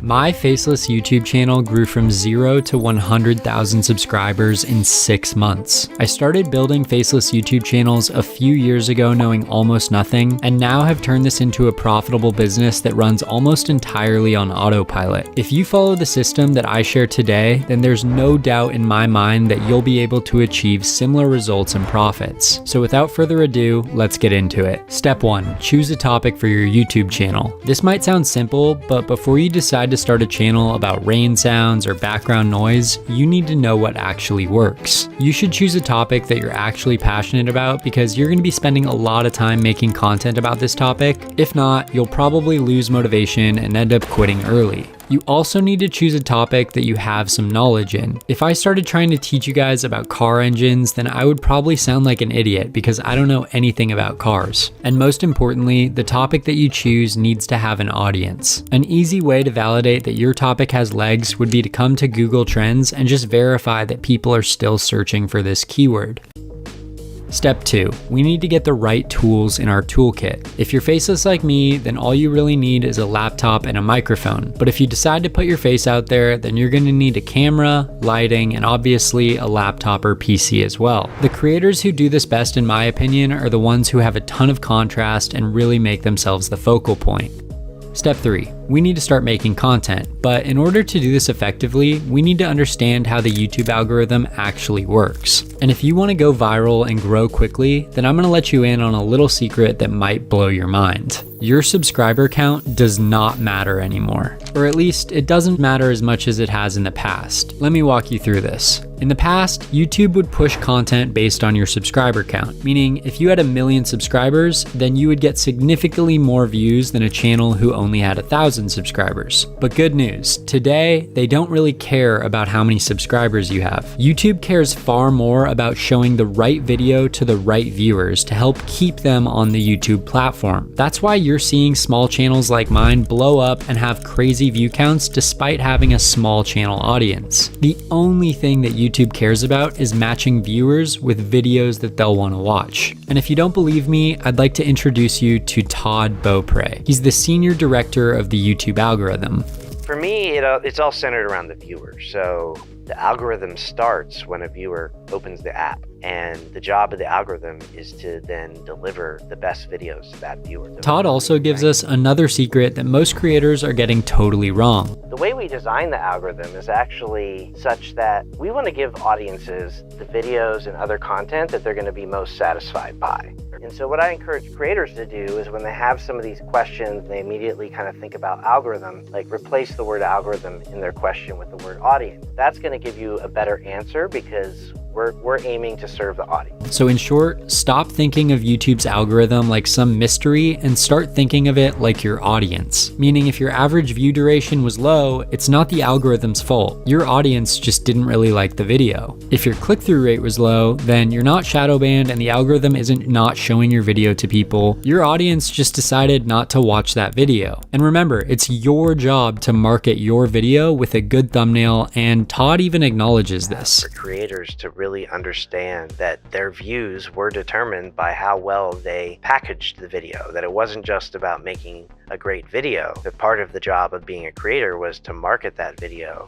My faceless YouTube channel grew from 0 to 100,000 subscribers in 6 months. I started building faceless YouTube channels a few years ago knowing almost nothing, and now have turned this into a profitable business that runs almost entirely on autopilot. If you follow the system that I share today, then there's no doubt in my mind that you'll be able to achieve similar results and profits. So without further ado, let's get into it. Step 1, choose a topic for your YouTube channel. This might sound simple, but before you decide to start a channel about rain sounds or background noise, you need to know what actually works. You should choose a topic that you're actually passionate about because you're going to be spending a lot of time making content about this topic. If not, you'll probably lose motivation and end up quitting early. You also need to choose a topic that you have some knowledge in. If I started trying to teach you guys about car engines, then I would probably sound like an idiot because I don't know anything about cars. And most importantly, the topic that you choose needs to have an audience. An easy way to validate that your topic has legs would be to come to Google Trends and just verify that people are still searching for this keyword. Step 2, we need to get the right tools in our toolkit. If you're faceless like me, then all you really need is a laptop and a microphone. But if you decide to put your face out there, then you're going to need a camera, lighting, and obviously a laptop or PC as well. The creators who do this best, in my opinion, are the ones who have a ton of contrast and really make themselves the focal point. Step 3, we need to start making content, but in order to do this effectively, we need to understand how the YouTube algorithm actually works. And if you want to go viral and grow quickly, then I'm going to let you in on a little secret that might blow your mind. Your subscriber count does not matter anymore, or at least it doesn't matter as much as it has in the past. Let me walk you through this. In the past, YouTube would push content based on your subscriber count, meaning if you had 1 million subscribers, then you would get significantly more views than a channel who only had 1,000 subscribers. But good news, today, they don't really care about how many subscribers you have. YouTube cares far more about showing the right video to the right viewers to help keep them on the YouTube platform. That's why you're seeing small channels like mine blow up and have crazy view counts despite having a small channel audience. The only thing that YouTube cares about is matching viewers with videos that they'll want to watch. And if you don't believe me, I'd like to introduce you to Todd Beaupre. He's the senior director of the YouTube algorithm. For me, it's all centered around the viewer. So the algorithm starts when a viewer opens the app, and the job of the algorithm is to then deliver the best videos to that viewer. Todd also gives us another secret that most creators are getting totally wrong. The way we design the algorithm is actually such that we want to give audiences the videos and other content that they're going to be most satisfied by. And so what I encourage creators to do is when they have some of these questions, they immediately kind of think about algorithm, like replace the word algorithm in their question with the word audience. That's going to give you a better answer because we're aiming to serve the audience. So in short, stop thinking of YouTube's algorithm like some mystery and start thinking of it like your audience. Meaning if your average view duration was low, it's not the algorithm's fault. Your audience just didn't really like the video. If your click-through rate was low, then you're not shadow banned and the algorithm isn't not showing your video to people. Your audience just decided not to watch that video. And remember, it's your job to market your video with a good thumbnail, and Todd even acknowledges this. For creators to really understand that their views were determined by how well they packaged the video, that it wasn't just about making a great video. That part of the job of being a creator was to market that video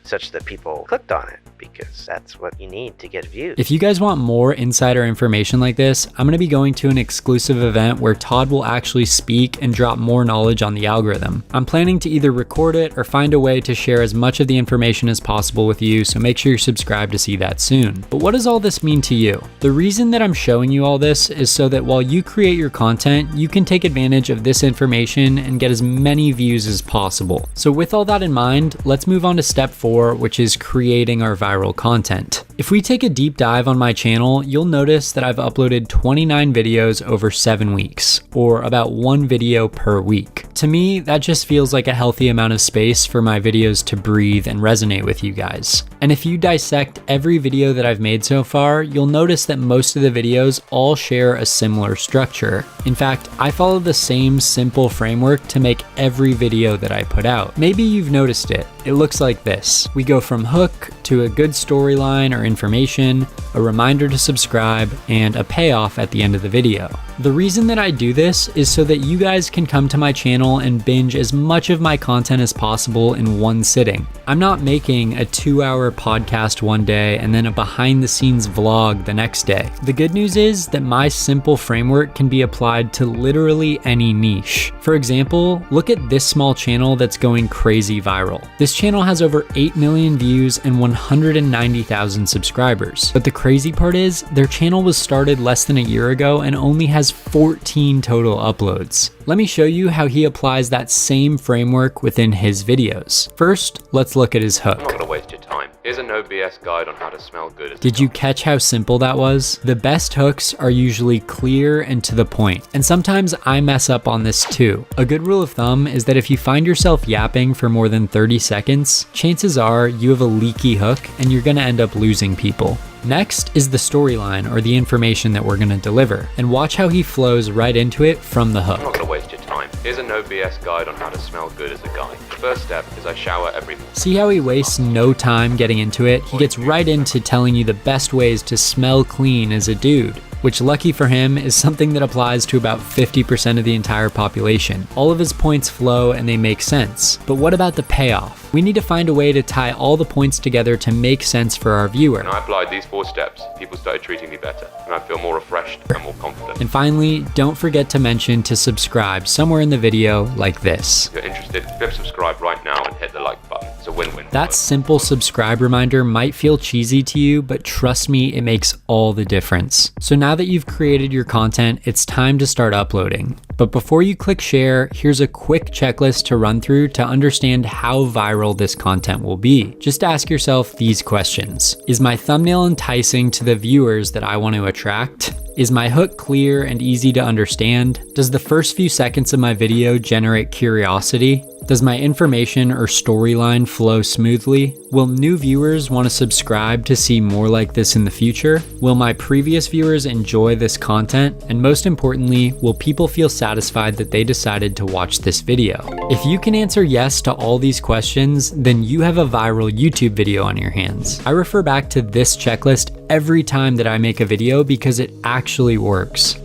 such that people clicked on it, because that's what you need to get views. If you guys want more insider information like this, I'm going to be going to an exclusive event where Todd will actually speak and drop more knowledge on the algorithm. I'm planning to either record it or find a way to share as much of the information as possible with you, so make sure you're subscribed to see that soon. But what does all this mean to you? The reason that I'm showing you all this is so that while you create your content, you can take advantage of this information and get as many views as possible. So with all that in mind, let's move on to step 4, which is creating our viral content. If we take a deep dive on my channel, you'll notice that I've uploaded 29 videos over 7 weeks, or about 1 video per week. To me, that just feels like a healthy amount of space for my videos to breathe and resonate with you guys. And if you dissect every video that I've made so far, you'll notice that most of the videos all share a similar structure. In fact, I follow the same simple framework to make every video that I put out. Maybe you've noticed it. It looks like this. We go from hook to a good storyline or information, a reminder to subscribe, and a payoff at the end of the video. The reason that I do this is so that you guys can come to my channel and binge as much of my content as possible in one sitting. I'm not making a 2-hour podcast one day and then a behind the scenes vlog the next day. The good news is that my simple framework can be applied to literally any niche. For example, look at this small channel that's going crazy viral. This channel has over 8 million views and 190,000 subscribers. But the crazy part is their channel was started less than a year ago and only has 14 total uploads. Let me show you how he applies that same framework within his videos. First, let's look at his hook. I'm not gonna waste your time. Here's a no BS guide on how to smell good. Did you catch how simple that was? The best hooks are usually clear and to the point. And sometimes I mess up on this too. A good rule of thumb is that if you find yourself yapping for more than 30 seconds, chances are you have a leaky hook and you're gonna end up losing people. Next is the storyline or the information that we're gonna deliver, and watch how he flows right into it from the hook. I'm not gonna waste your time. Here's a no BS guide on how to smell good as a guy. The first step is I shower every morning. See how he wastes no time getting into it? He gets right into telling you the best ways to smell clean as a dude, which, lucky for him, is something that applies to about 50% of the entire population. All of his points flow and they make sense. But what about the payoff? We need to find a way to tie all the points together to make sense for our viewer. When I applied these 4 steps, people started treating me better, and I feel more refreshed and more confident. And finally, don't forget to mention to subscribe somewhere in the video like this. If you're interested, click subscribe right now and hit the like button. It's a win-win. That simple subscribe reminder might feel cheesy to you, but trust me, it makes all the difference. So now that you've created your content, it's time to start uploading. But before you click share, here's a quick checklist to run through to understand how viral this content will be. Just ask yourself these questions. Is my thumbnail enticing to the viewers that I want to attract? Is my hook clear and easy to understand? Does the first few seconds of my video generate curiosity? Does my information or storyline flow smoothly? Will new viewers want to subscribe to see more like this in the future? Will my previous viewers enjoy this content? And most importantly, will people feel satisfied that they decided to watch this video? If you can answer yes to all these questions, then you have a viral YouTube video on your hands. I refer back to this checklist every time that I make a video because it actually works.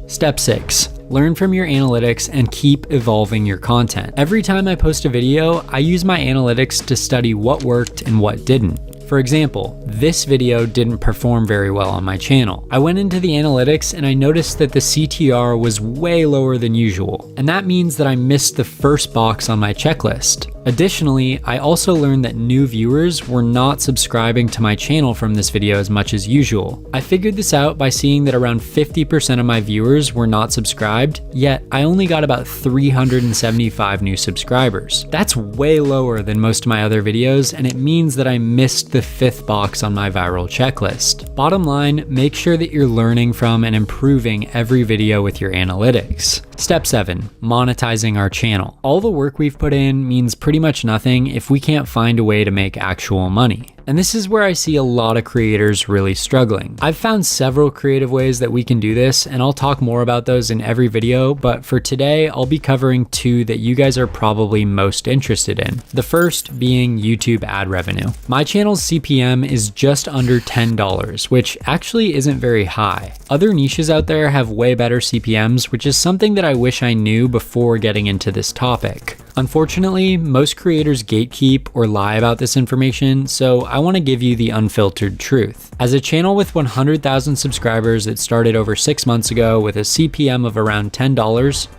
Step 6. Learn from your analytics and keep evolving your content. Every time I post a video, I use my analytics to study what worked and what didn't. For example, this video didn't perform very well on my channel. I went into the analytics and I noticed that the CTR was way lower than usual, and that means that I missed the first box on my checklist. Additionally, I also learned that new viewers were not subscribing to my channel from this video as much as usual. I figured this out by seeing that around 50% of my viewers were not subscribed, yet I only got about 375 new subscribers. That's way lower than most of my other videos, and it means that I missed the 5th box on my viral checklist. Bottom line, make sure that you're learning from and improving every video with your analytics. Step 7, monetizing our channel. All the work we've put in means pretty much nothing if we can't find a way to make actual money. And this is where I see a lot of creators really struggling. I've found several creative ways that we can do this, and I'll talk more about those in every video, but for today, I'll be covering 2 that you guys are probably most interested in. The first being YouTube ad revenue. My channel's CPM is just under $10, which actually isn't very high. Other niches out there have way better CPMs, which is something that I wish I knew before getting into this topic. Unfortunately, most creators gatekeep or lie about this information, so I want to give you the unfiltered truth. As a channel with 100,000 subscribers that started over 6 months ago with a CPM of around $10,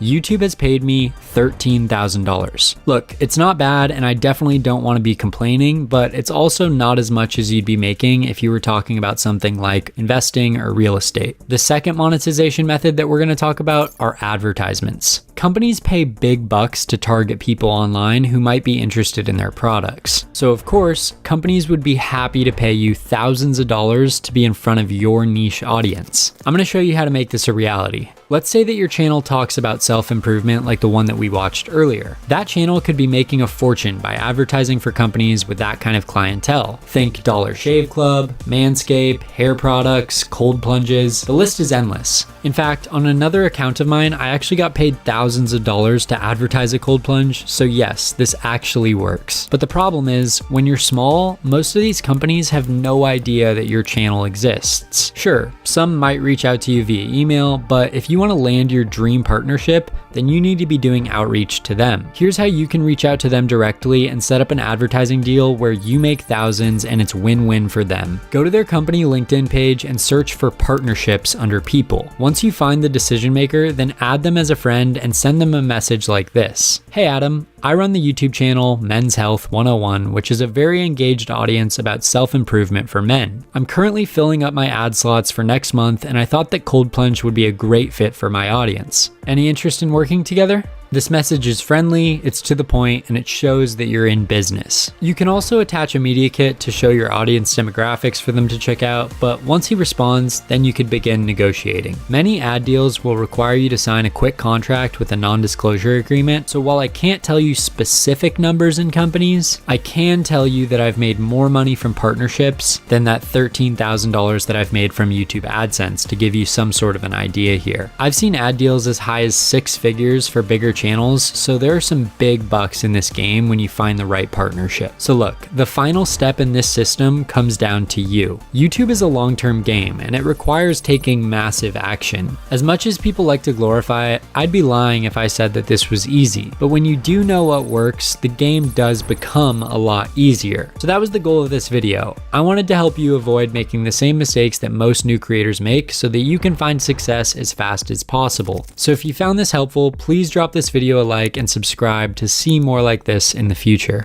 YouTube has paid me $13,000. Look, it's not bad and I definitely don't want to be complaining, but it's also not as much as you'd be making if you were talking about something like investing or real estate. The second monetization method that we're going to talk about are advertisements. Companies pay big bucks to target people online who might be interested in their products. So of course, companies would be happy to pay you thousands of dollars to be in front of your niche audience. I'm going to show you how to make this a reality. Let's say that your channel talks about self-improvement like the one that we watched earlier. That channel could be making a fortune by advertising for companies with that kind of clientele. Think Dollar Shave Club, Manscaped, hair products, cold plunges, the list is endless. In fact, on another account of mine, I actually got paid thousands of dollars to advertise a cold plunge, so yes, this actually works. But the problem is, when you're small, most of these companies have no idea that your channel exists. Sure, some might reach out to you via email, but if you want to land your dream partnership, then you need to be doing outreach to them. Here's how you can reach out to them directly and set up an advertising deal where you make thousands and it's win-win for them. Go to their company LinkedIn page and search for partnerships under people. Once you find the decision maker, then add them as a friend and send them a message like this. Hey Adam, I run the YouTube channel Men's Health 101, which is a very engaged audience about self-improvement for men. I'm currently filling up my ad slots for next month, and I thought that Cold Plunge would be a great fit for my audience. Any interest in working together? This message is friendly, it's to the point, and it shows that you're in business. You can also attach a media kit to show your audience demographics for them to check out, but once he responds, then you could begin negotiating. Many ad deals will require you to sign a quick contract with a non-disclosure agreement, so while I can't tell you specific numbers in companies, I can tell you that I've made more money from partnerships than that $13,000 that I've made from YouTube AdSense, to give you some sort of an idea here. I've seen ad deals as high as 6 figures for bigger channels, so there are some big bucks in this game when you find the right partnership. So look, the final step in this system comes down to you. YouTube is a long-term game, and it requires taking massive action. As much as people like to glorify it, I'd be lying if I said that this was easy. But when you do know what works, the game does become a lot easier. So that was the goal of this video. I wanted to help you avoid making the same mistakes that most new creators make so that you can find success as fast as possible. So if you found this helpful, please drop this video a like and subscribe to see more like this in the future.